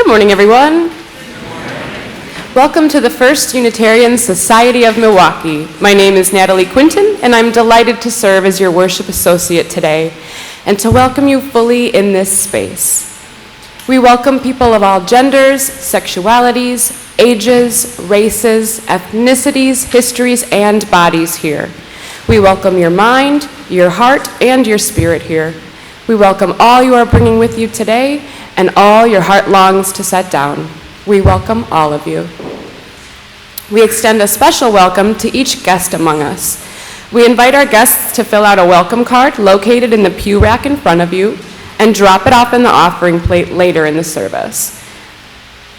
Good morning, everyone. Welcome to the First Unitarian Society of Milwaukee. My name is Natalie Quinton, and I'm delighted to serve as your worship associate today and to welcome you fully in this space. We welcome people of all genders, sexualities, ages, races, ethnicities, histories, and bodies here. We welcome your mind, your heart, and your spirit here. We welcome all you are bringing with you today and all your heart longs to set down. We welcome all of you. We extend a special welcome to each guest among us. We invite our guests to fill out a welcome card located in the pew rack in front of you and drop it off in the offering plate later in the service.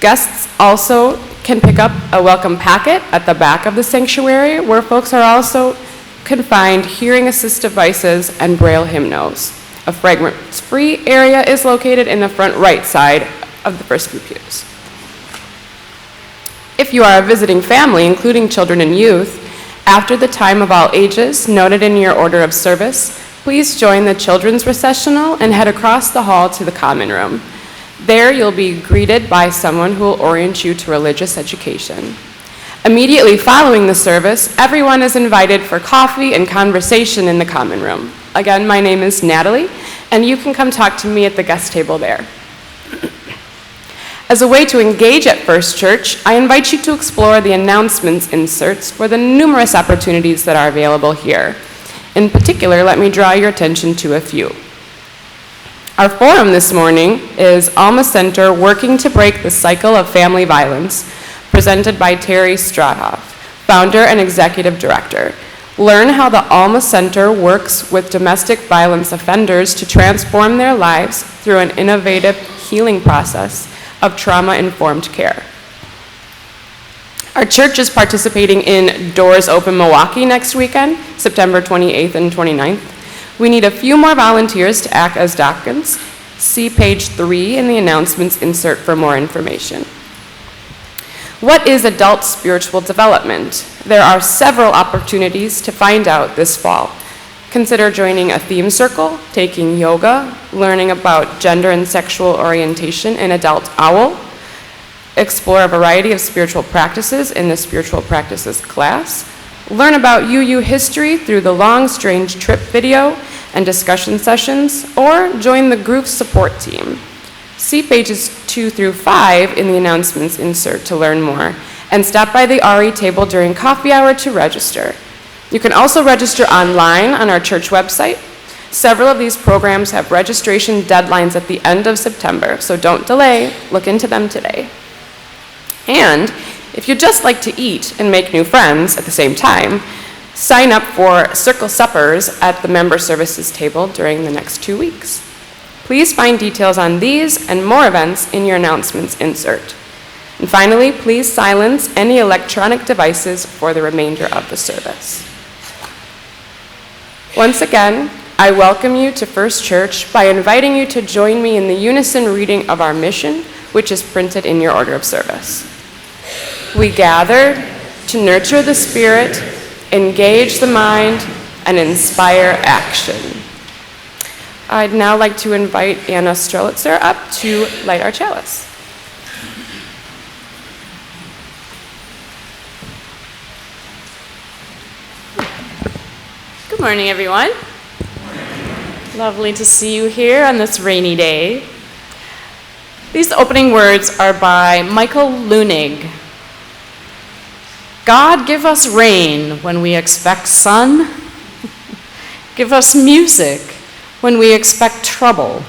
Guests also can pick up a welcome packet at the back of the sanctuary where folks can find hearing assist devices and Braille hymnals. A fragrance-free area is located in the front right side of the first few pews. If you are a visiting family, including children and youth, after the time of all ages noted in your order of service, please join the children's recessional and head across the hall to the common room. There you'll be greeted by someone who will orient you to religious education. Immediately following the service, everyone is invited for coffee and conversation in the common room. Again, my name is Natalie, and you can come talk to me at the guest table there. As a way to engage at First Church, I invite you to explore the announcements inserts for the numerous opportunities that are available here. In particular, let me draw your attention to a few. Our forum this morning is Alma Center Working to Break the Cycle of Family Violence, presented by Terry Strathoff, founder and executive director. Learn how the Alma Center works with domestic violence offenders to transform their lives through an innovative healing process of trauma-informed care. Our church is participating in Doors Open Milwaukee next weekend, September 28th and 29th. We need a few more volunteers to act as deacons. See page 3 in the announcements insert for more information. What is adult spiritual development? There are several opportunities to find out this fall. Consider joining a theme circle, taking yoga, learning about gender and sexual orientation in Adult OWL, explore a variety of spiritual practices in the spiritual practices class, learn about UU history through the Long Strange Trip video and discussion sessions, or join the group support team. See pages 2 through 5 in the announcements insert to learn more, and stop by the RE table during coffee hour to register. You can also register online on our church website. Several of these programs have registration deadlines at the end of September, so don't delay, look into them today. And if you'd just like to eat and make new friends at the same time, sign up for circle suppers at the member services table during the next 2 weeks. Please find details on these and more events in your announcements insert. And finally, please silence any electronic devices for the remainder of the service. Once again, I welcome you to First Church by inviting you to join me in the unison reading of our mission, which is printed in your order of service. We gather to nurture the spirit, engage the mind, and inspire action. I'd now like to invite Anna Strelitzer up to light our chalice. Good morning, everyone. Lovely to see you here on this rainy day. These opening words are by Michael Lunig. God, give us rain when we expect sun. Give us music when we expect trouble.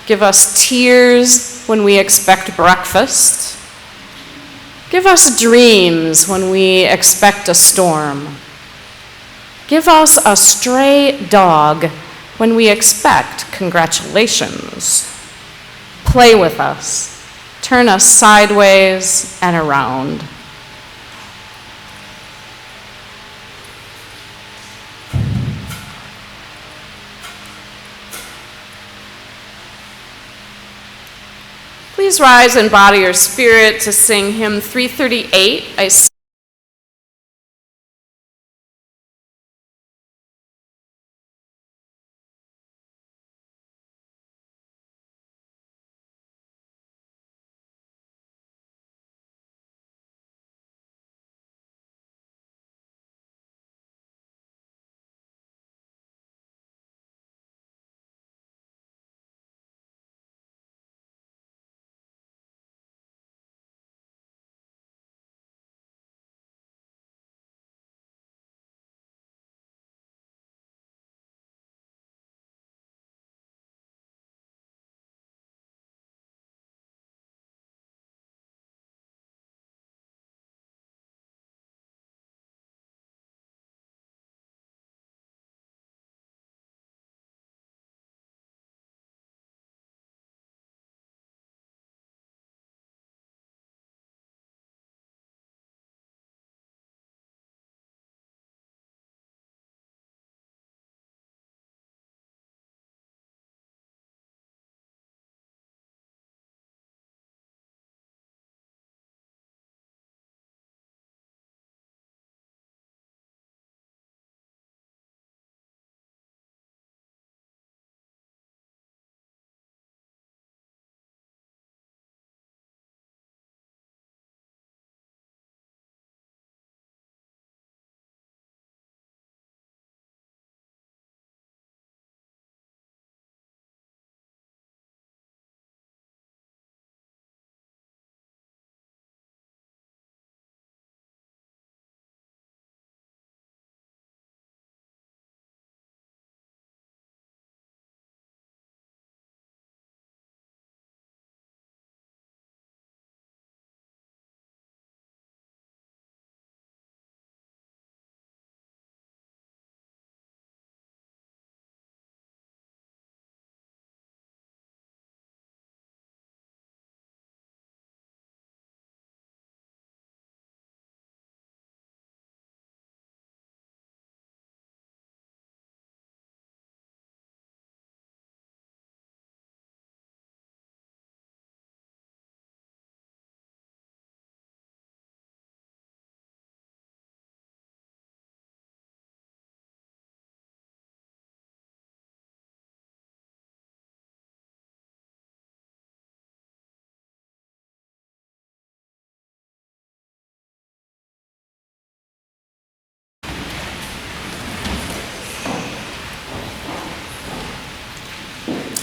Give us tears when we expect breakfast. Give us dreams when we expect a storm. Give us a stray dog when we expect congratulations. Play with us, turn us sideways and around. Please rise and body your spirit to sing hymn 338, I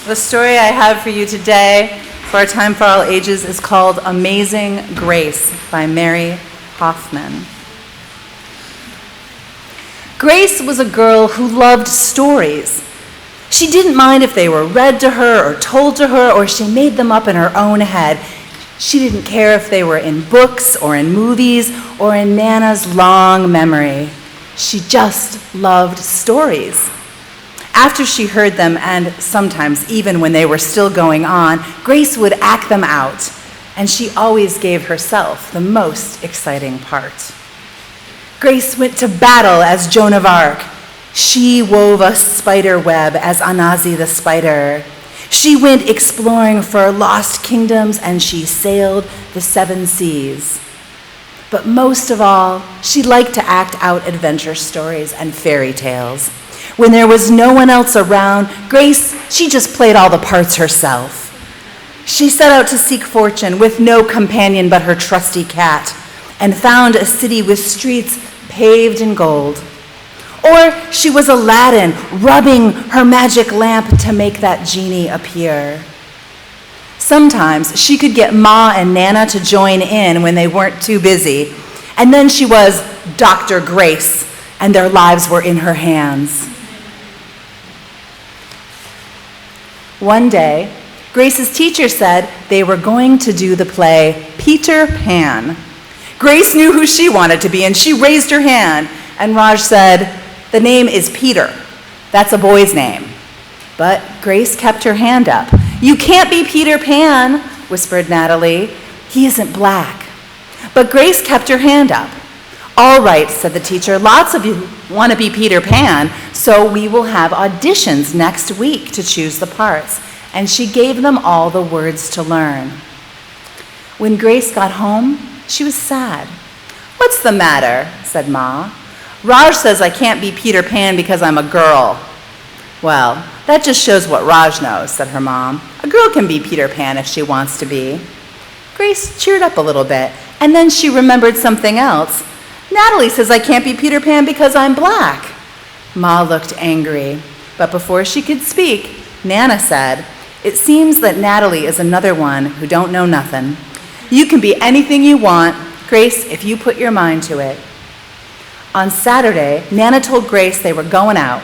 The story I have for you today for our Time for All Ages is called Amazing Grace by Mary Hoffman. Grace was a girl who loved stories. She didn't mind if they were read to her or told to her or she made them up in her own head. She didn't care if they were in books or in movies or in Nana's long memory. She just loved stories. After she heard them, and sometimes even when they were still going on, Grace would act them out, and she always gave herself the most exciting part. Grace went to battle as Joan of Arc. She wove a spider web as Anazi the spider. She went exploring for lost kingdoms, and she sailed the seven seas. But most of all, she liked to act out adventure stories and fairy tales. When there was no one else around, Grace, she just played all the parts herself. She set out to seek fortune with no companion but her trusty cat, and found a city with streets paved in gold. Or she was Aladdin, rubbing her magic lamp to make that genie appear. Sometimes she could get Ma and Nana to join in when they weren't too busy, and then she was Dr. Grace, and their lives were in her hands. One day, Grace's teacher said they were going to do the play Peter Pan. Grace knew who she wanted to be, and she raised her hand, and Raj said, "The name is Peter. That's a boy's name." But Grace kept her hand up. "You can't be Peter Pan," whispered Natalie. "He isn't black." But Grace kept her hand up. "All right," said the teacher, "lots of you want to be Peter Pan, so we will have auditions next week to choose the parts." And she gave them all the words to learn. When Grace got home, she was sad. "What's the matter?" said Ma. "Raj says I can't be Peter Pan because I'm a girl." "Well, that just shows what Raj knows," said her mom. "A girl can be Peter Pan if she wants to be." Grace cheered up a little bit, and then she remembered something else. "Natalie says I can't be Peter Pan because I'm black." Ma looked angry, but before she could speak, Nana said, "It seems that Natalie is another one who don't know nothing. You can be anything you want, Grace, if you put your mind to it." On Saturday, Nana told Grace they were going out.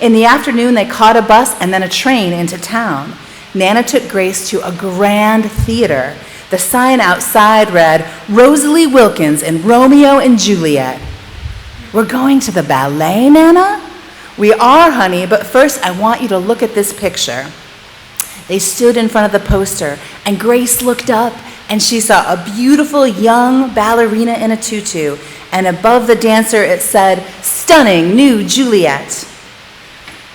In the afternoon, they caught a bus and then a train into town. Nana took Grace to a grand theater. The sign outside read, "Rosalie Wilkins in Romeo and Juliet." "We're going to the ballet, Nana?" "We are, honey, but first I want you to look at this picture." They stood in front of the poster, and Grace looked up, and she saw a beautiful young ballerina in a tutu, and above the dancer it said, "Stunning new Juliet."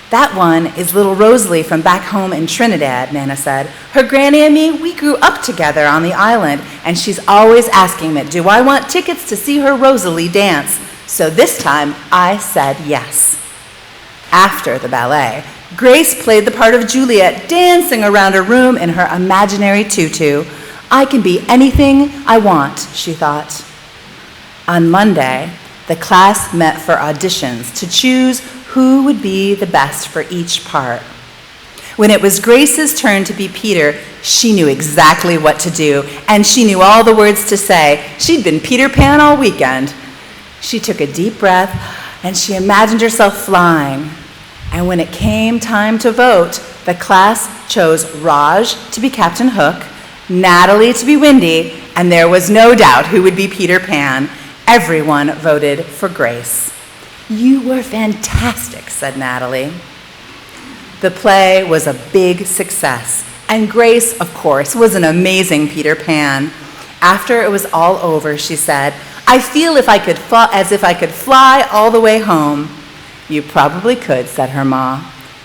"That one is little Rosalie from back home in Trinidad," Nana said. "Her granny and me, we grew up together on the island, and she's always asking me, do I want tickets to see her Rosalie dance? So this time, I said yes." After the ballet, Grace played the part of Juliet, dancing around a room in her imaginary tutu. "I can be anything I want," she thought. On Monday, the class met for auditions to choose who would be the best for each part. When it was Grace's turn to be Peter, she knew exactly what to do, and she knew all the words to say. She'd been Peter Pan all weekend. She took a deep breath, and she imagined herself flying. And when it came time to vote, the class chose Raj to be Captain Hook, Natalie to be Windy, and there was no doubt who would be Peter Pan. Everyone voted for Grace. "You were fantastic," said Natalie. The play was a big success, and Grace, of course, was an amazing Peter Pan. After it was all over, she said, "I feel as if I could fly all the way home." "You probably could," said her ma.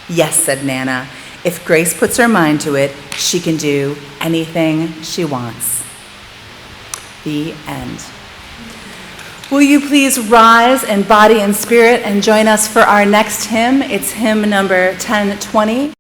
"Yes," said Nana. "If Grace puts her mind to it, she can do anything she wants." The end. Will you please rise in body and spirit and join us for our next hymn? It's hymn number 1020.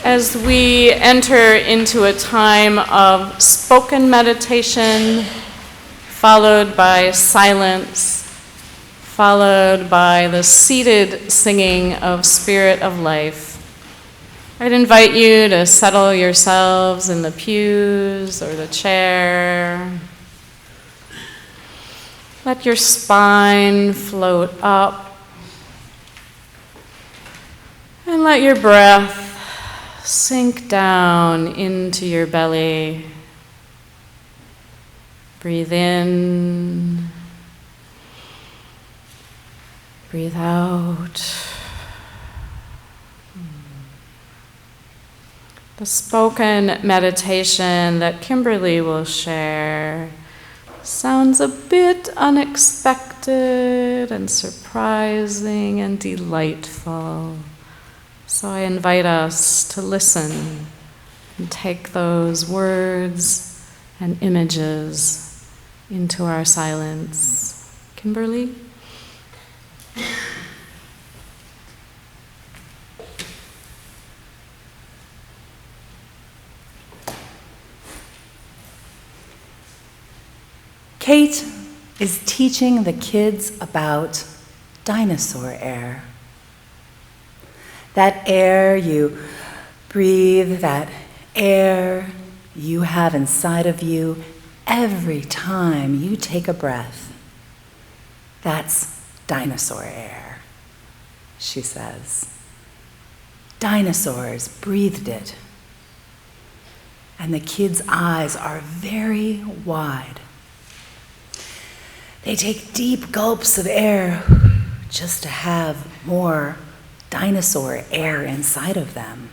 As we enter into a time of spoken meditation, followed by silence, followed by the seated singing of Spirit of Life, I'd invite you to settle yourselves in the pews or the chair. Let your spine float up, and let your breath sink down into your belly. Breathe in, breathe out. The spoken meditation that Kimberly will share sounds a bit unexpected and surprising and delightful. So I invite us to listen and take those words and images into our silence. Kimberly? Kate is teaching the kids about dinosaur air. That air you breathe, that air you have inside of you every time you take a breath. That's dinosaur air, she says. Dinosaurs breathed it. And the kids' eyes are very wide. They take deep gulps of air just to have more dinosaur air inside of them.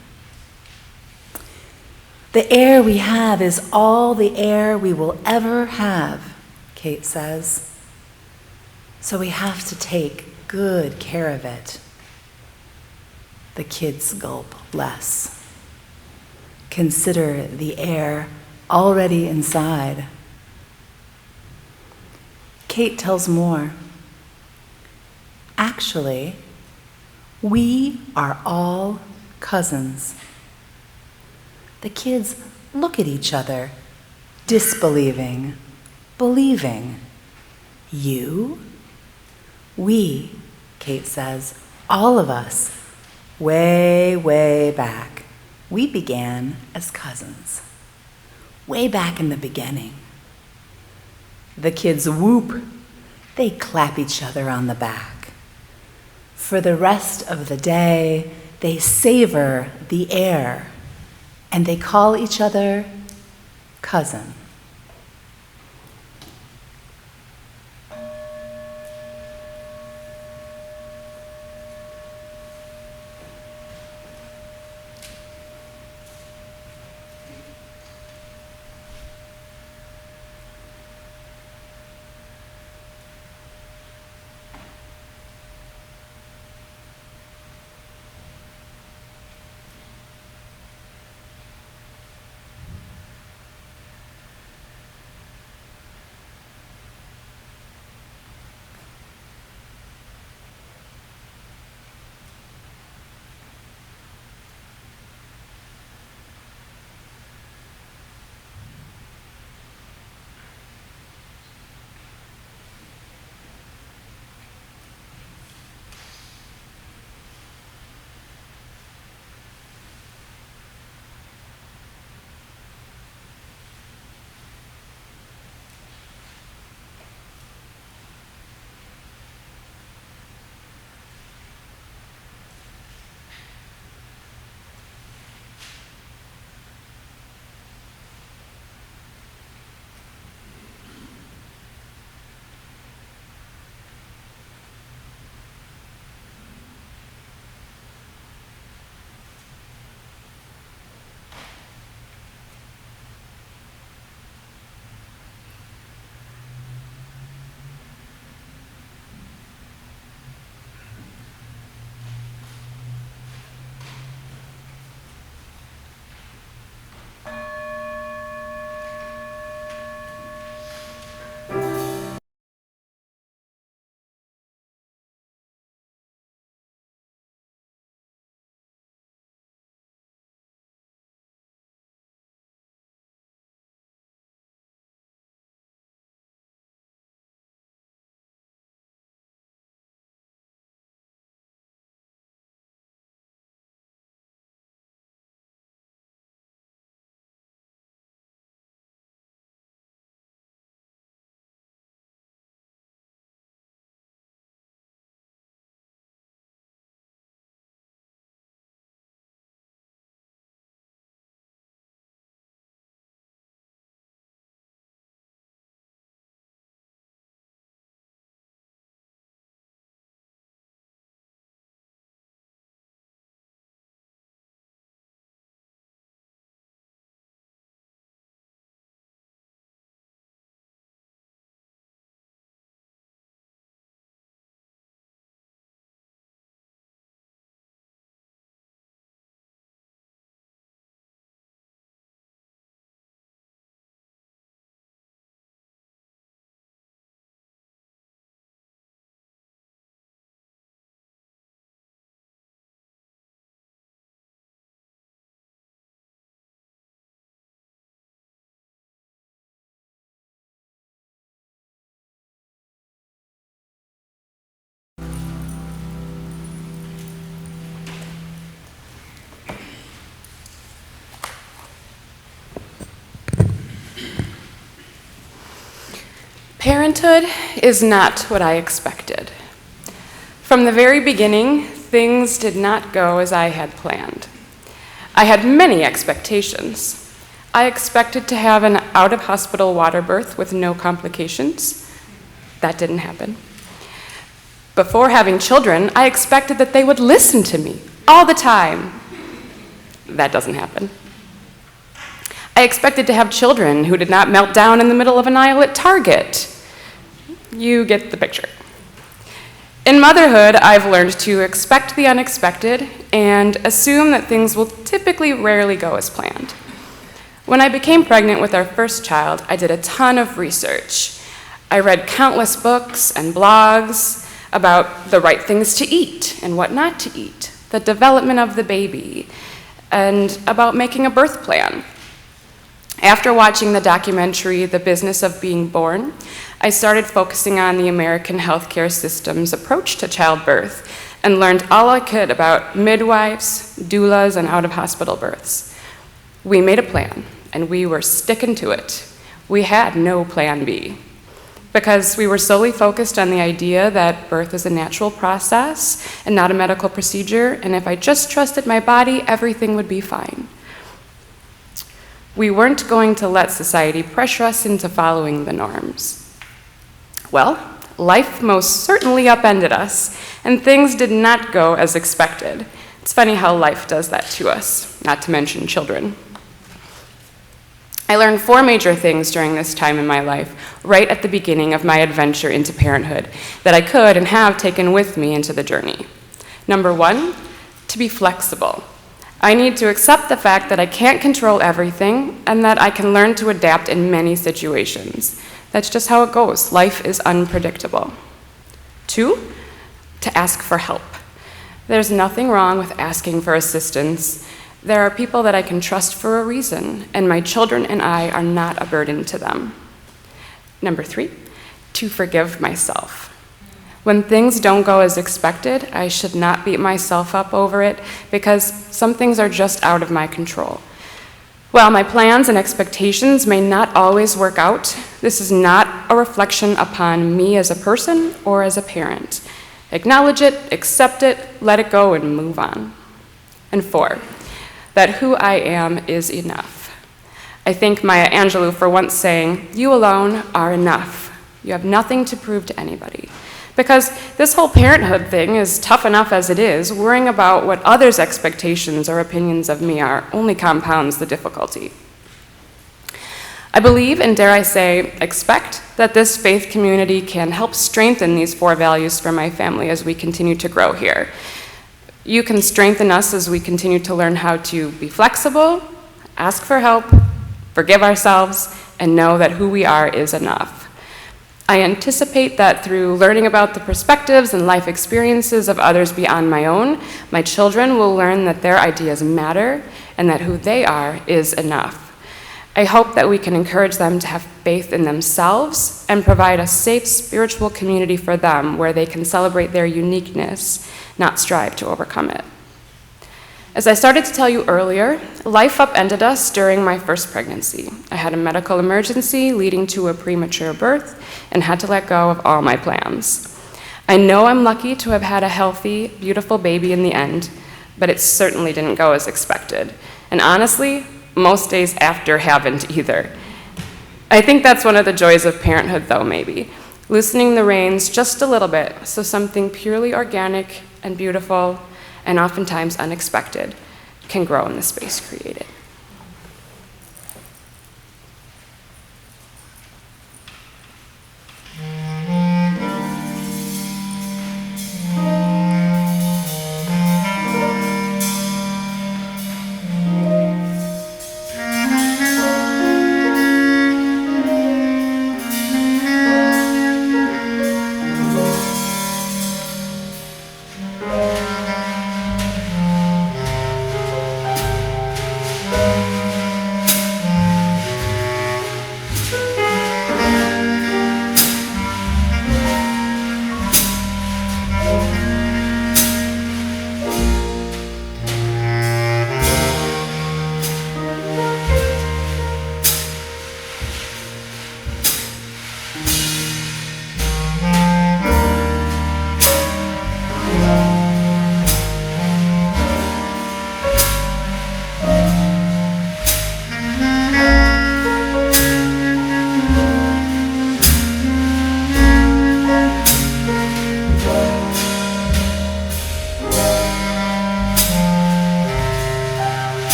The air we have is all the air we will ever have, Kate says. So we have to take good care of it. The kids gulp less. Consider the air already inside. Kate tells more. Actually, we are all cousins. The kids look at each other, disbelieving, believing. You? We, Kate says, all of us, way, way back, we began as cousins. Way back in the beginning. The kids whoop. They clap each other on the back. For the rest of the day, they savor the air, and they call each other cousin. Parenthood is not what I expected. From the very beginning, things did not go as I had planned. I had many expectations. I expected to have an out-of-hospital water birth with no complications. That didn't happen. Before having children, I expected that they would listen to me all the time. That doesn't happen. I expected to have children who did not melt down in the middle of an aisle at Target. You get the picture. In motherhood, I've learned to expect the unexpected and assume that things will typically rarely go as planned. When I became pregnant with our first child, I did a ton of research. I read countless books and blogs about the right things to eat and what not to eat, the development of the baby, and about making a birth plan. After watching the documentary, The Business of Being Born, I started focusing on the American healthcare system's approach to childbirth and learned all I could about midwives, doulas, and out-of-hospital births. We made a plan, and we were sticking to it. We had no plan B, because we were solely focused on the idea that birth is a natural process and not a medical procedure, and if I just trusted my body, everything would be fine. We weren't going to let society pressure us into following the norms. Well, life most certainly upended us, and things did not go as expected. It's funny how life does that to us, not to mention children. I learned 4 major things during this time in my life, right at the beginning of my adventure into parenthood, that I could and have taken with me into the journey. Number 1, to be flexible. I need to accept the fact that I can't control everything and that I can learn to adapt in many situations. That's just how it goes. Life is unpredictable. 2, to ask for help. There's nothing wrong with asking for assistance. There are people that I can trust for a reason, and my children and I are not a burden to them. Number 3, to forgive myself. When things don't go as expected, I should not beat myself up over it because some things are just out of my control. While my plans and expectations may not always work out, this is not a reflection upon me as a person or as a parent. Acknowledge it, accept it, let it go, and move on. And 4, that who I am is enough. I thank Maya Angelou for once saying, "You alone are enough. You have nothing to prove to anybody." Because this whole parenthood thing is tough enough as it is, worrying about what others' expectations or opinions of me are only compounds the difficulty. I believe, and dare I say, expect, that this faith community can help strengthen these 4 values for my family as we continue to grow here. You can strengthen us as we continue to learn how to be flexible, ask for help, forgive ourselves, and know that who we are is enough. I anticipate that through learning about the perspectives and life experiences of others beyond my own, my children will learn that their ideas matter and that who they are is enough. I hope that we can encourage them to have faith in themselves and provide a safe spiritual community for them where they can celebrate their uniqueness, not strive to overcome it. As I started to tell you earlier, life upended us during my first pregnancy. I had a medical emergency leading to a premature birth and had to let go of all my plans. I know I'm lucky to have had a healthy, beautiful baby in the end, but it certainly didn't go as expected. And honestly, most days after haven't either. I think that's one of the joys of parenthood, though, maybe. Loosening the reins just a little bit so something purely organic and beautiful and oftentimes unexpected can grow in the space created.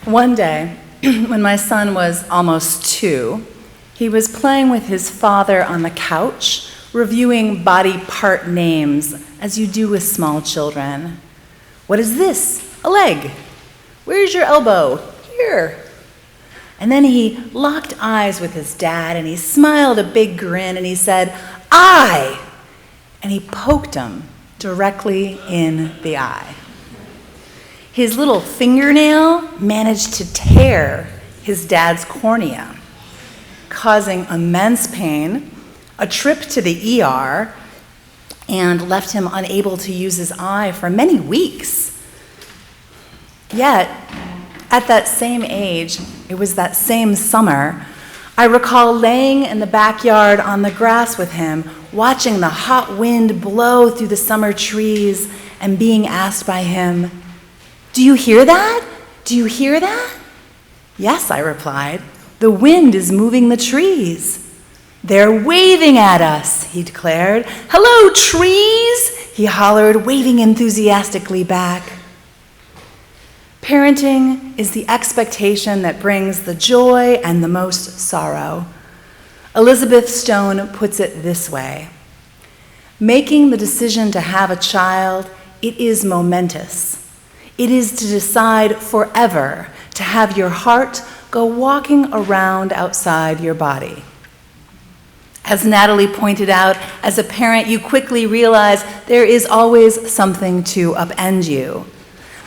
One day, when my son was almost 2, he was playing with his father on the couch, reviewing body part names, as you do with small children. What is this? A leg. Where's your elbow? Here. And then he locked eyes with his dad, and he smiled a big grin, and he said, "Eye!" And he poked him directly in the eye. His little fingernail managed to tear his dad's cornea, causing immense pain, a trip to the ER, and left him unable to use his eye for many weeks. Yet, at that same age, it was that same summer, I recall laying in the backyard on the grass with him, watching the hot wind blow through the summer trees, and being asked by him, "Do you hear that? Do you hear that?" "Yes," I replied. "The wind is moving the trees." "They're waving at us," he declared. "Hello, trees," he hollered, waving enthusiastically back. Parenting is the expectation that brings the joy and the most sorrow. Elizabeth Stone puts it this way: making the decision to have a child, it is momentous. It is to decide forever to have your heart go walking around outside your body. As Natalie pointed out, as a parent, you quickly realize there is always something to upend you.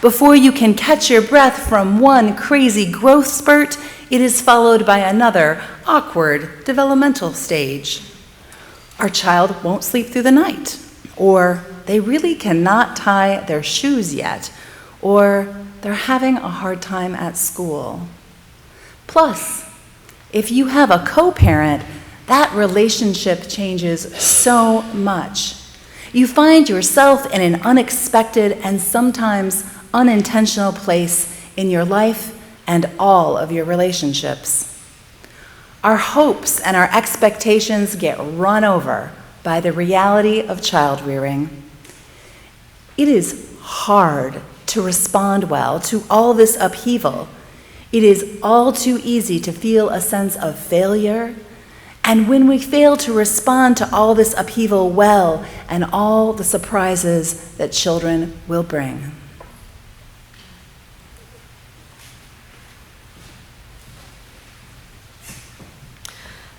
Before you can catch your breath from one crazy growth spurt, it is followed by another awkward developmental stage. Our child won't sleep through the night, or they really cannot tie their shoes yet, or they're having a hard time at school. Plus, if you have a co-parent, that relationship changes so much. You find yourself in an unexpected and sometimes unintentional place in your life and all of your relationships. Our hopes and our expectations get run over by the reality of child rearing. It is hard to respond well to all this upheaval. It is all too easy to feel a sense of failure. And when we fail to respond to all this upheaval well and all the surprises that children will bring.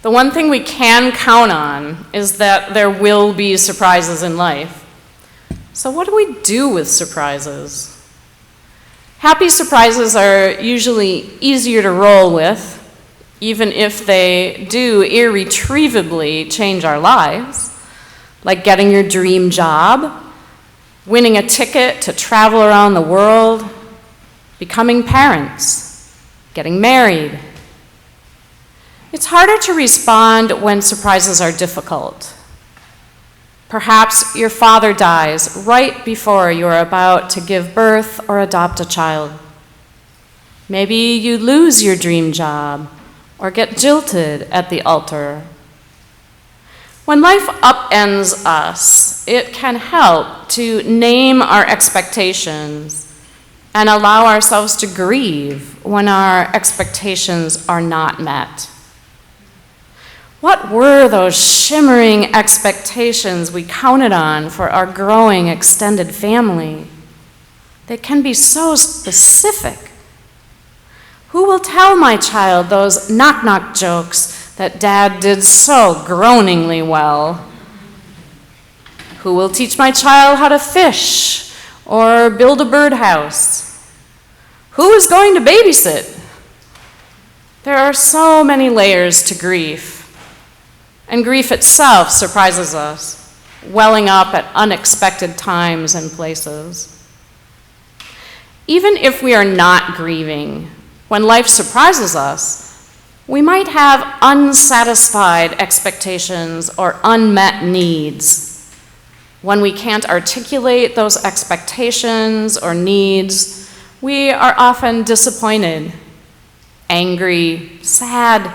The one thing we can count on is that there will be surprises in life. So what do we do with surprises? Happy surprises are usually easier to roll with, even if they do irretrievably change our lives, like getting your dream job, winning a ticket to travel around the world, becoming parents, getting married. It's harder to respond when surprises are difficult. Perhaps your father dies right before you're about to give birth or adopt a child. Maybe you lose your dream job or get jilted at the altar. When life upends us, it can help to name our expectations and allow ourselves to grieve when our expectations are not met. What were those shimmering expectations we counted on for our growing extended family? They can be so specific. Who will tell my child those knock-knock jokes that Dad did so groaningly well? Who will teach my child how to fish or build a birdhouse? Who is going to babysit? There are so many layers to grief. And grief itself surprises us, welling up at unexpected times and places. Even if we are not grieving, when life surprises us, we might have unsatisfied expectations or unmet needs. When we can't articulate those expectations or needs, we are often disappointed, angry, sad,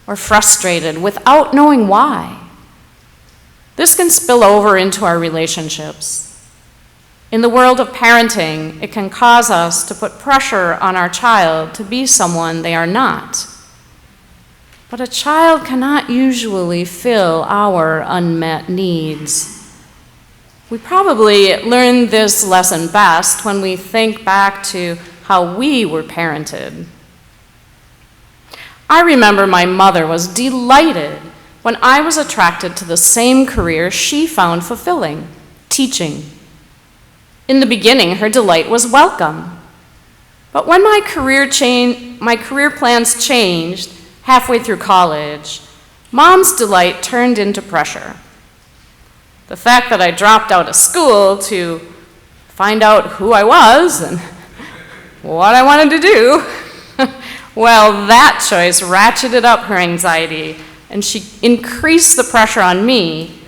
or frustrated without knowing why. This can spill over into our relationships. In the world of parenting, it can cause us to put pressure on our child to be someone they are not. But a child cannot usually fill our unmet needs. We probably learn this lesson best when we think back to how we were parented. I remember my mother was delighted when I was attracted to the same career she found fulfilling, teaching. In the beginning, her delight was welcome. But when my career plans changed halfway through college, Mom's delight turned into pressure. The fact that I dropped out of school to find out who I was and what I wanted to do, well, that choice ratcheted up her anxiety, and she increased the pressure on me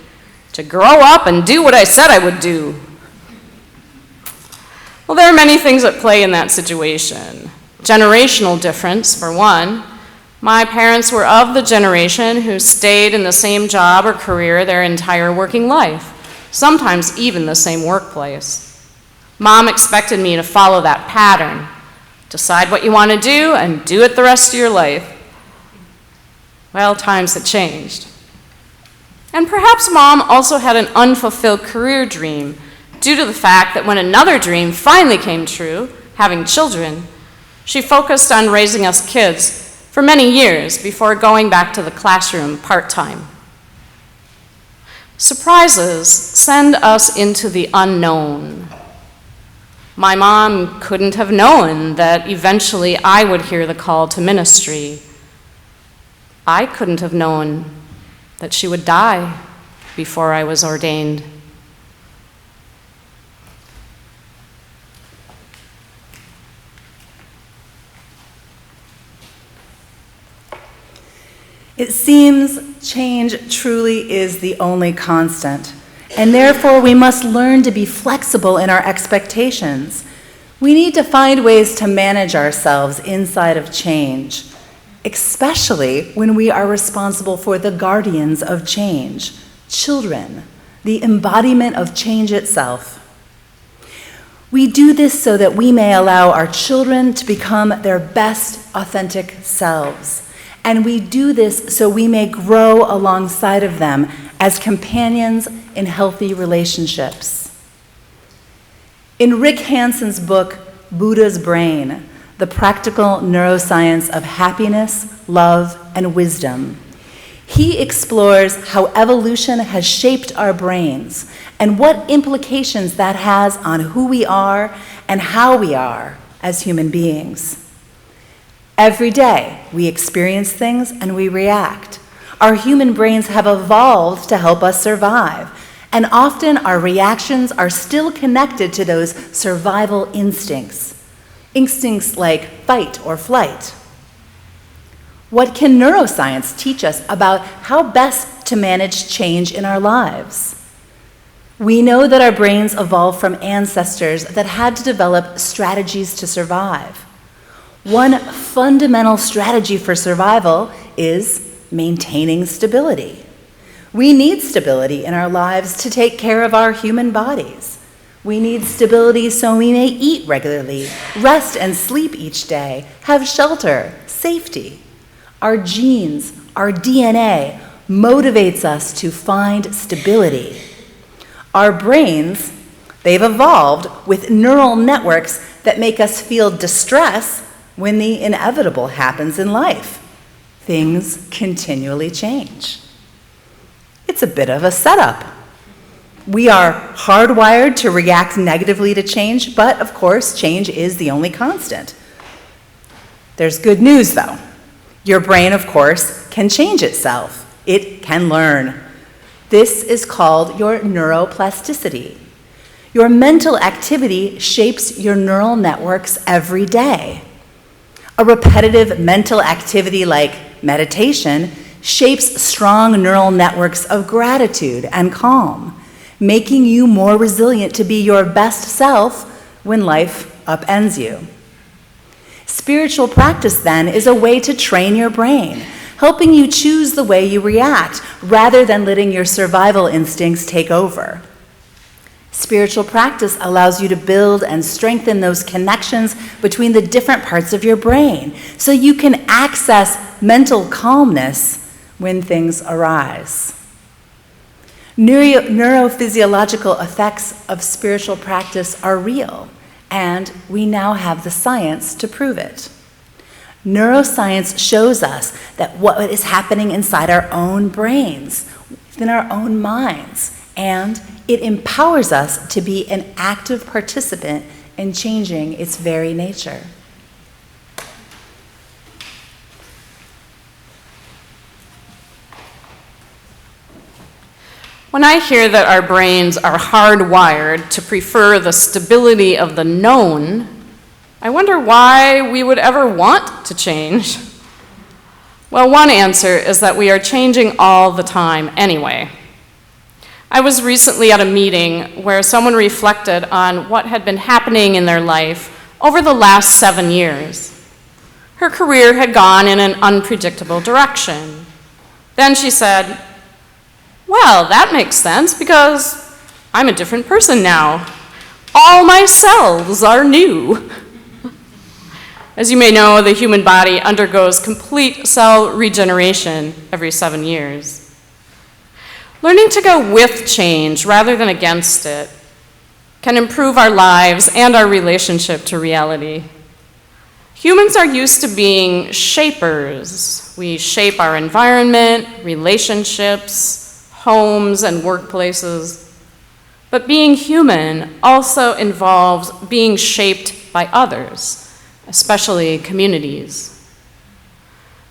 to grow up and do what I said I would do. Well, there are many things at play in that situation. Generational difference, for one. My parents were of the generation who stayed in the same job or career their entire working life, sometimes even the same workplace. Mom expected me to follow that pattern, decide what you want to do and do it the rest of your life. Well, times had changed. And perhaps Mom also had an unfulfilled career dream due to the fact that when another dream finally came true, having children, she focused on raising us kids for many years before going back to the classroom part-time. Surprises send us into the unknown. My mom couldn't have known that eventually I would hear the call to ministry. I couldn't have known that she would die before I was ordained. It seems change truly is the only constant, and therefore we must learn to be flexible in our expectations. We need to find ways to manage ourselves inside of change, especially when we are responsible for the guardians of change, children, the embodiment of change itself. We do this so that we may allow our children to become their best authentic selves. And we do this so we may grow alongside of them as companions in healthy relationships. In Rick Hanson's book, Buddha's Brain, The Practical Neuroscience of Happiness, Love, and Wisdom, he explores how evolution has shaped our brains and what implications that has on who we are and how we are as human beings. Every day, we experience things and we react. Our human brains have evolved to help us survive, and often our reactions are still connected to those survival instincts like fight or flight. What can neuroscience teach us about how best to manage change in our lives? We know that our brains evolved from ancestors that had to develop strategies to survive. One fundamental strategy for survival is maintaining stability. We need stability in our lives to take care of our human bodies. We need stability so we may eat regularly, rest and sleep each day, have shelter, safety. Our genes, our DNA, motivates us to find stability. Our brains, they've evolved with neural networks that make us feel distress when the inevitable happens in life. Things continually change. It's a bit of a setup. We are hardwired to react negatively to change, but of course, change is the only constant. There's good news, though. Your brain, of course, can change itself. It can learn. This is called your neuroplasticity. Your mental activity shapes your neural networks every day. A repetitive mental activity like meditation shapes strong neural networks of gratitude and calm, making you more resilient to be your best self when life upends you. Spiritual practice, then, is a way to train your brain, helping you choose the way you react rather than letting your survival instincts take over. Spiritual practice allows you to build and strengthen those connections between the different parts of your brain so you can access mental calmness when things arise. Neurophysiological effects of spiritual practice are real, and we now have the science to prove it. Neuroscience shows us that what is happening inside our own brains, in our own minds, and it empowers us to be an active participant in changing its very nature. When I hear that our brains are hardwired to prefer the stability of the known, I wonder why we would ever want to change. Well, one answer is that we are changing all the time anyway. I was recently at a meeting where someone reflected on what had been happening in their life over the last 7 years. Her career had gone in an unpredictable direction. Then she said, "Well, that makes sense because I'm a different person now. All my cells are new." As you may know, the human body undergoes complete cell regeneration every 7 years. Learning to go with change rather than against it can improve our lives and our relationship to reality. Humans are used to being shapers. We shape our environment, relationships, homes, and workplaces. But being human also involves being shaped by others, especially communities.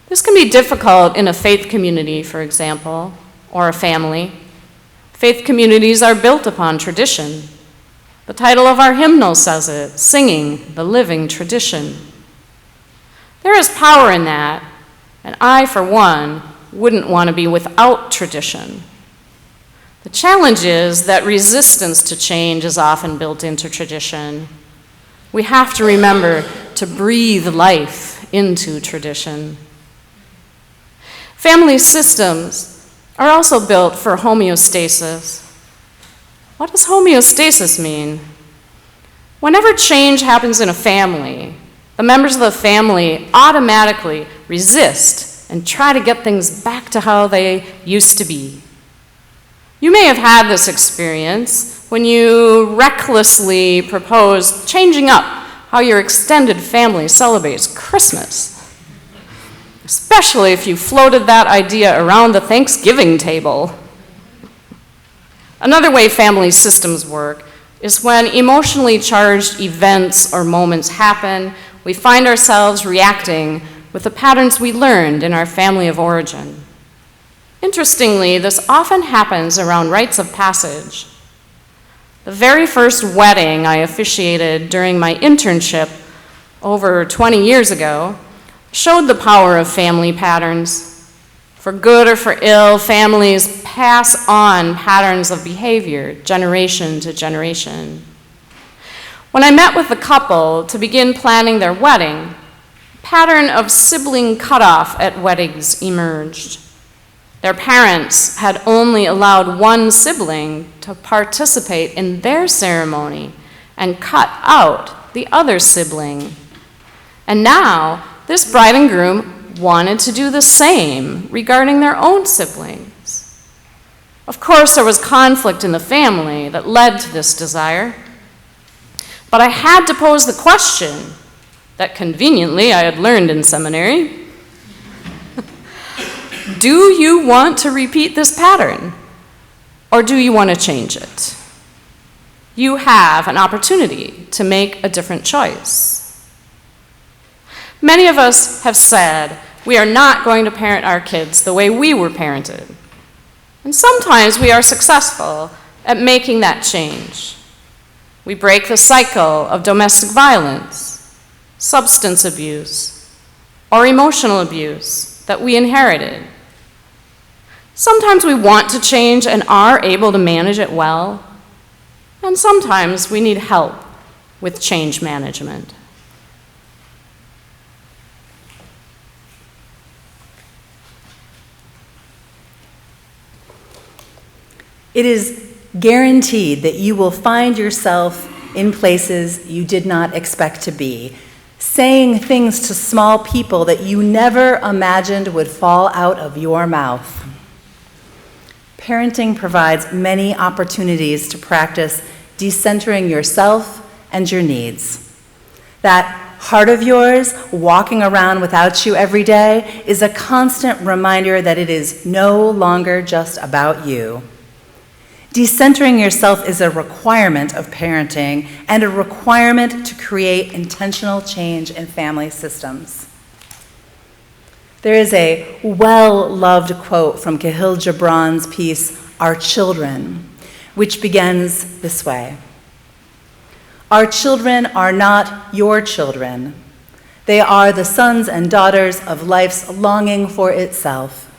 This can be difficult in a faith community, for example, or a family. Faith communities are built upon tradition. The title of our hymnal says it, Singing the Living Tradition. There is power in that, and I, for one, wouldn't want to be without tradition. The challenge is that resistance to change is often built into tradition. We have to remember to breathe life into tradition. Family systems are also built for homeostasis. What does homeostasis mean? Whenever change happens in a family, the members of the family automatically resist and try to get things back to how they used to be. You may have had this experience when you recklessly proposed changing up how your extended family celebrates Christmas, especially if you floated that idea around the Thanksgiving table. Another way family systems work is when emotionally charged events or moments happen, we find ourselves reacting with the patterns we learned in our family of origin. Interestingly, this often happens around rites of passage. The very first wedding I officiated during my internship over 20 years ago showed the power of family patterns. For good or for ill, families pass on patterns of behavior generation to generation. When I met with the couple to begin planning their wedding, a pattern of sibling cutoff at weddings emerged. Their parents had only allowed one sibling to participate in their ceremony and cut out the other sibling. And now, this bride and groom wanted to do the same regarding their own siblings. Of course, there was conflict in the family that led to this desire. But I had to pose the question that conveniently I had learned in seminary. Do you want to repeat this pattern, or do you want to change it? You have an opportunity to make a different choice. Many of us have said we are not going to parent our kids the way we were parented. And sometimes we are successful at making that change. We break the cycle of domestic violence, substance abuse, or emotional abuse that we inherited. Sometimes we want to change and are able to manage it well, and sometimes we need help with change management. It is guaranteed that you will find yourself in places you did not expect to be, saying things to small people that you never imagined would fall out of your mouth. Parenting provides many opportunities to practice decentering yourself and your needs. That heart of yours walking around without you every day is a constant reminder that it is no longer just about you. Decentering yourself is a requirement of parenting and a requirement to create intentional change in family systems. There is a well-loved quote from Khalil Gibran's piece, Our Children, which begins this way. Our children are not your children. They are the sons and daughters of life's longing for itself.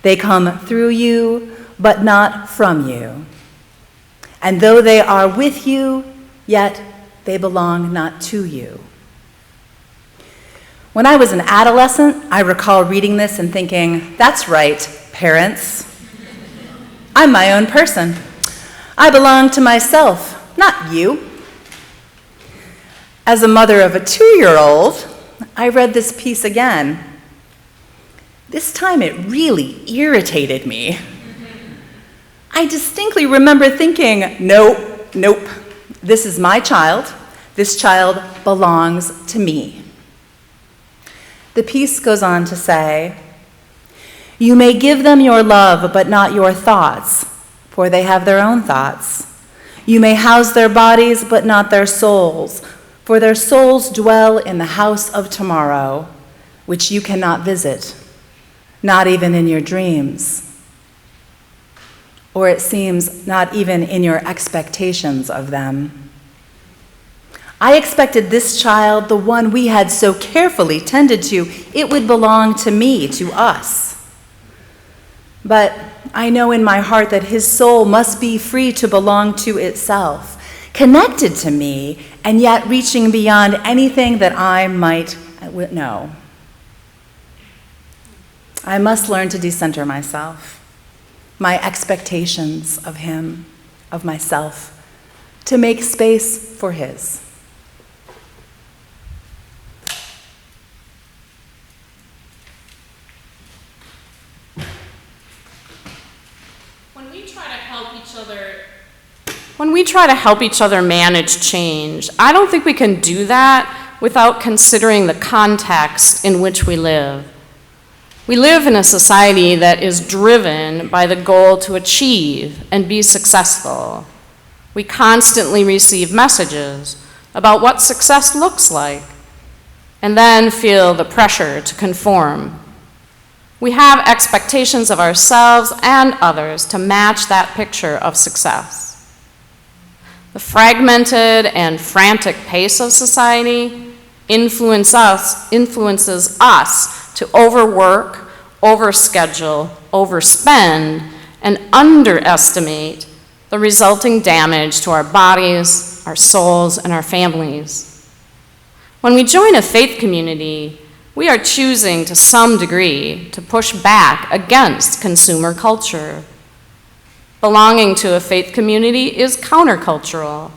They come through you, but not from you. And though they are with you, yet they belong not to you. When I was an adolescent, I recall reading this and thinking, that's right, parents. I'm my own person. I belong to myself, not you. As a mother of a 2-year-old, I read this piece again. This time it really irritated me. I distinctly remember thinking, nope, this is my child. This child belongs to me. The piece goes on to say, you may give them your love, but not your thoughts, for they have their own thoughts. You may house their bodies, but not their souls, for their souls dwell in the house of tomorrow, which you cannot visit, not even in your dreams. Or it seems not even in your expectations of them. I expected this child, the one we had so carefully tended to, it would belong to me, to us. But I know in my heart that his soul must be free to belong to itself, connected to me, and yet reaching beyond anything that I might know. I must learn to decenter myself, my expectations of him, of myself, to make space for his. When we try to help each other manage change, I don't think we can do that without considering the context in which we live. We live in a society that is driven by the goal to achieve and be successful. We constantly receive messages about what success looks like, and then feel the pressure to conform. We have expectations of ourselves and others to match that picture of success. The fragmented and frantic pace of society influences us to overwork, overschedule, overspend, and underestimate the resulting damage to our bodies, our souls, and our families. When we join a faith community, we are choosing to some degree to push back against consumer culture. Belonging to a faith community is countercultural,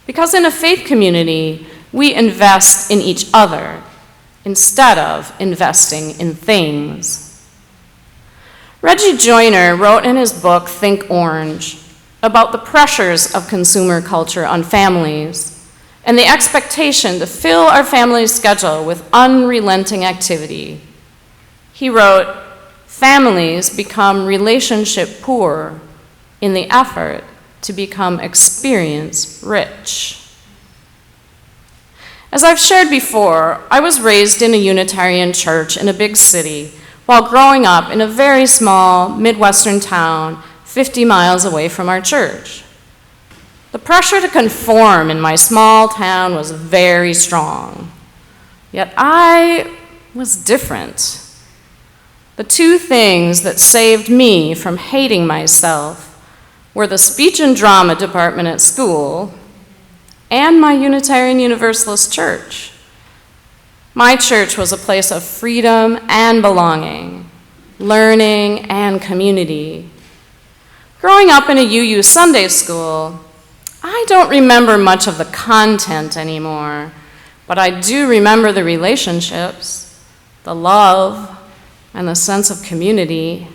because in a faith community, we invest in each other instead of investing in things. Reggie Joyner wrote in his book, Think Orange, about the pressures of consumer culture on families and the expectation to fill our family's schedule with unrelenting activity. He wrote, families become relationship poor in the effort to become experience rich. As I've shared before, I was raised in a Unitarian church in a big city while growing up in a very small Midwestern town 50 miles away from our church. The pressure to conform in my small town was very strong, yet I was different. The two things that saved me from hating myself were the speech and drama department at school and my Unitarian Universalist church. My church was a place of freedom and belonging, learning and community. Growing up in a UU Sunday school, I don't remember much of the content anymore, but I do remember the relationships, the love, and the sense of community.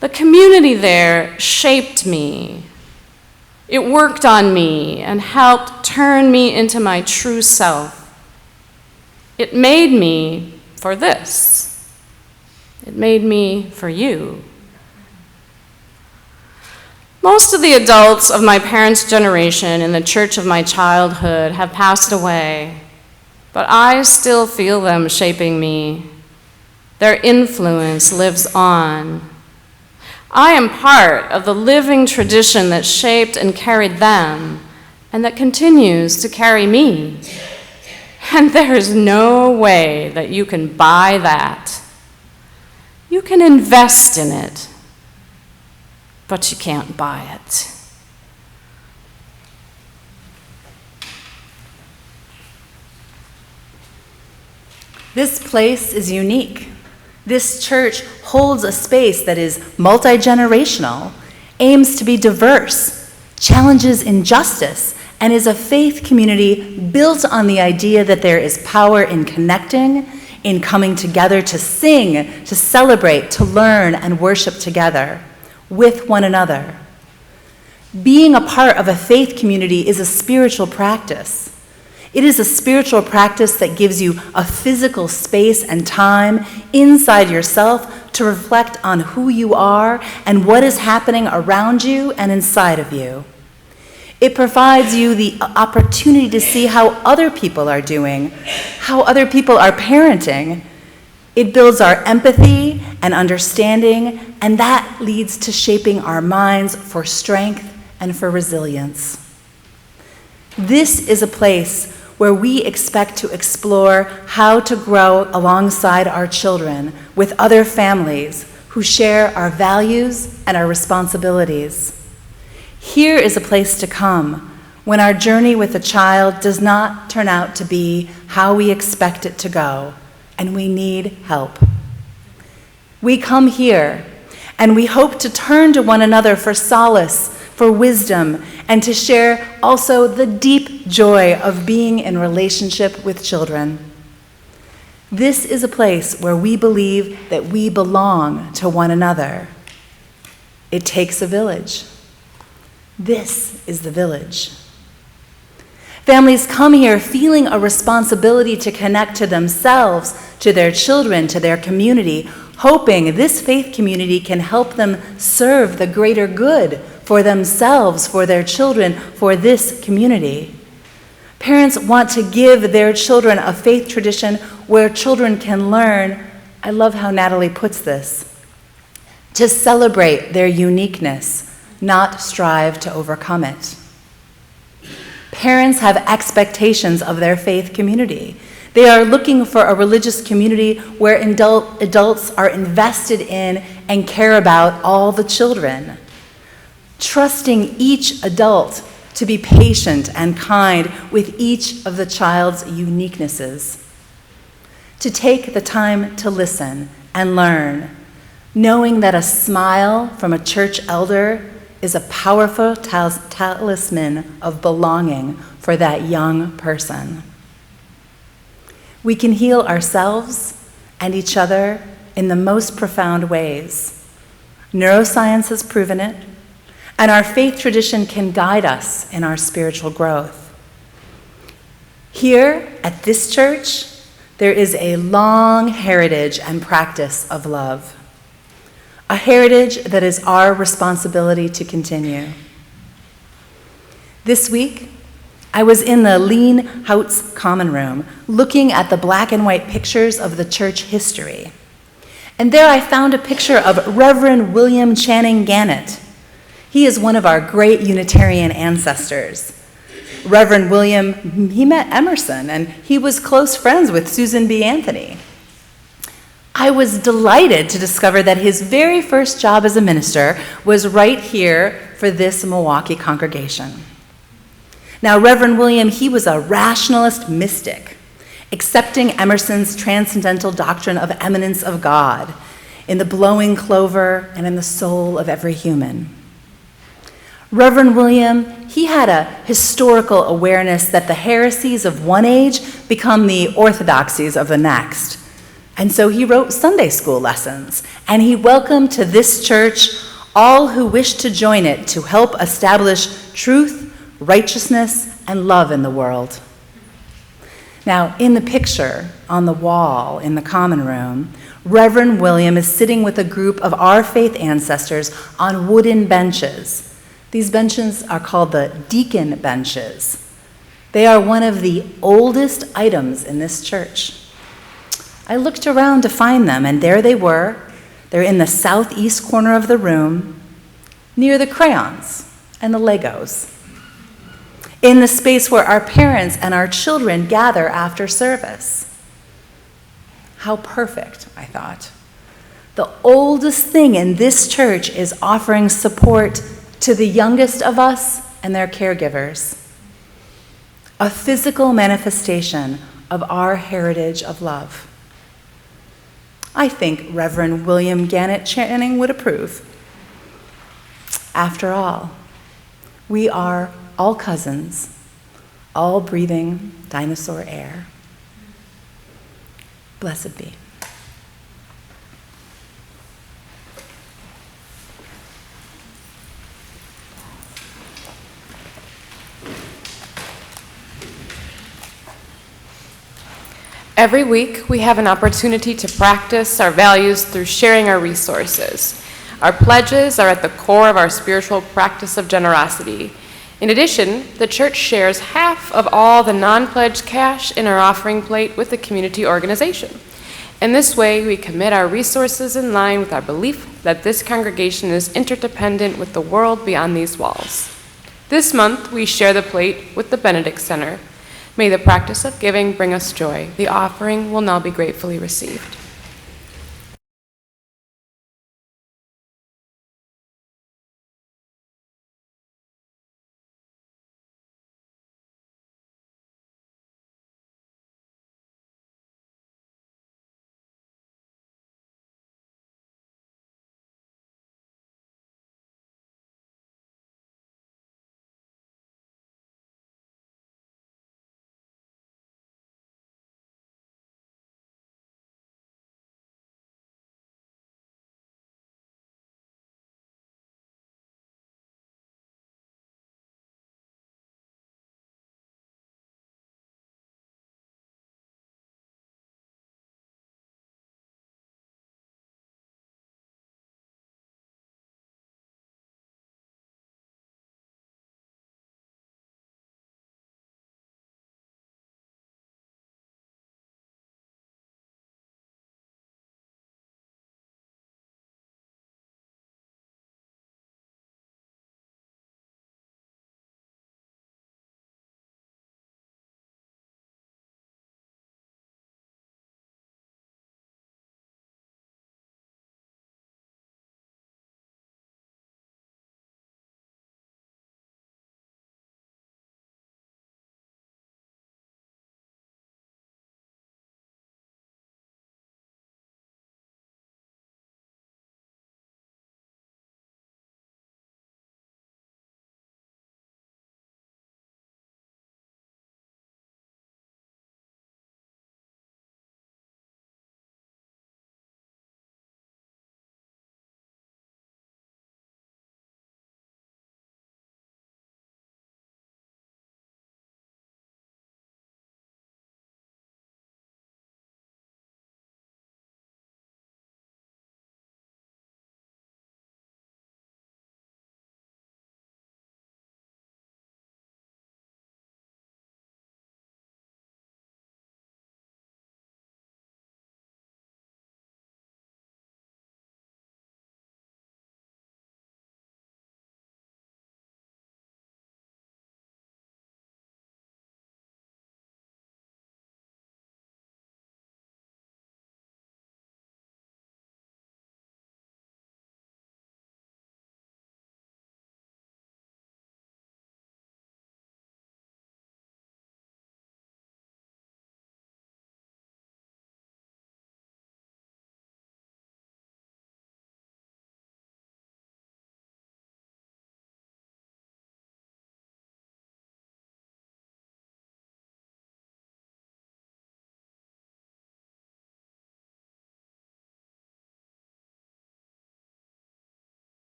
The community there shaped me. It worked on me and helped turn me into my true self. It made me for this. It made me for you. Most of the adults of my parents' generation in the church of my childhood have passed away, but I still feel them shaping me. Their influence lives on. I am part of the living tradition that shaped and carried them, and that continues to carry me. And there is no way that you can buy that. You can invest in it, but you can't buy it. This place is unique. This church holds a space that is multi-generational, aims to be diverse, challenges injustice, and is a faith community built on the idea that there is power in connecting, in coming together to sing, to celebrate, to learn, and worship together with one another. Being a part of a faith community is a spiritual practice. It is a spiritual practice that gives you a physical space and time inside yourself to reflect on who you are and what is happening around you and inside of you. It provides you the opportunity to see how other people are doing, how other people are parenting. It builds our empathy and understanding, and that leads to shaping our minds for strength and for resilience. This is a place where we expect to explore how to grow alongside our children with other families who share our values and our responsibilities. Here is a place to come when our journey with a child does not turn out to be how we expect it to go, and we need help. We come here, and we hope to turn to one another for solace, for wisdom, and to share also the deep joy of being in relationship with children. This is a place where we believe that we belong to one another. It takes a village. This is the village. Families come here feeling a responsibility to connect to themselves, to their children, to their community, hoping this faith community can help them serve the greater good for themselves, for their children, for this community. Parents want to give their children a faith tradition where children can learn, I love how Natalie puts this, to celebrate their uniqueness, not strive to overcome it. Parents have expectations of their faith community. They are looking for a religious community where adults are invested in and care about all the children, trusting each adult to be patient and kind with each of the child's uniquenesses, to take the time to listen and learn, knowing that a smile from a church elder is a powerful talisman of belonging for that young person. We can heal ourselves and each other in the most profound ways. Neuroscience has proven it, and our faith tradition can guide us in our spiritual growth. Here at this church, there is a long heritage and practice of love, a heritage that is our responsibility to continue. This week, I was in the Lean Houtz Common Room looking at the black and white pictures of the church history. And there I found a picture of Reverend William Channing Gannett. He is one of our great Unitarian ancestors. Reverend William, he met Emerson, and he was close friends with Susan B. Anthony. I was delighted to discover that his very first job as a minister was right here for this Milwaukee congregation. Now, Reverend William, he was a rationalist mystic, accepting Emerson's transcendental doctrine of eminence of God. in the blowing clover, and in the soul of every human. Reverend William, he had a historical awareness that the heresies of one age become the orthodoxies of the next. And so he wrote Sunday school lessons, and he welcomed to this church all who wished to join it to help establish truth, righteousness, and love in the world. Now, in the picture on the wall in the common room, Reverend William is sitting with a group of our faith ancestors on wooden benches. These benches are called the deacon benches. They are one of the oldest items in this church. I looked around to find them, and there they were. They're in the southeast corner of the room, near the crayons and the Legos, in the space where our parents and our children gather after service. How perfect, I thought. The oldest thing in this church is offering support to the youngest of us and their caregivers. A physical manifestation of our heritage of love. I think Reverend William Gannett Channing would approve. After all, we are all cousins, all breathing dinosaur air. Blessed be. Every week, we have an opportunity to practice our values through sharing our resources. Our pledges are at the core of our spiritual practice of generosity. In addition, the church shares half of all the non-pledged cash in our offering plate with the community organization. In this way, we commit our resources in line with our belief that this congregation is interdependent with the world beyond these walls. This month, we share the plate with the Benedict Center. May the practice of giving bring us joy. The offering will now be gratefully received.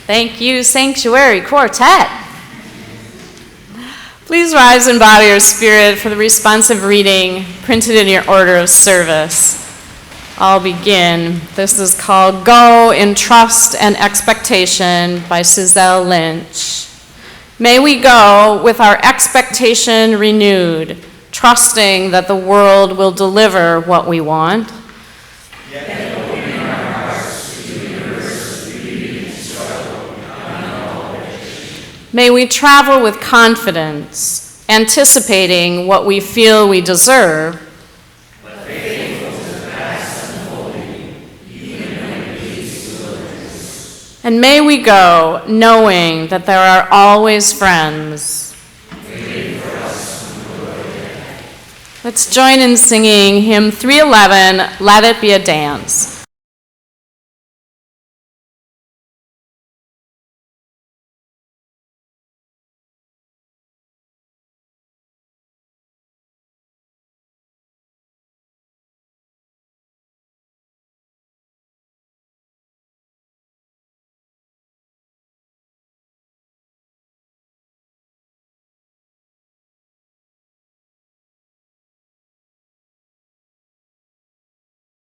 Thank you, Sanctuary Quartet. Please rise in body or spirit for the responsive reading printed in your order of service. I'll begin. This is called Go in Trust and Expectation by Suzelle Lynch. May we go with our expectation renewed, trusting that the world will deliver what we want. Yet opening our hearts to the universe we struggle, May we travel with confidence, anticipating what we feel we deserve. but faithful to the past unfolding, even when it leads to wilderness. And may we go knowing that there are always friends. Waiting for us on the road ahead. Let's join in singing hymn 311, Let It Be a Dance.